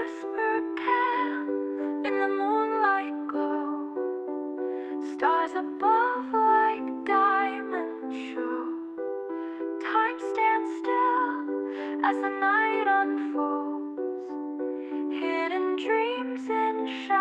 whispered tale in the moonlight glow. Stars above like diamonds show. Time stands still as the night unfolds. Hidden dreams in shadow.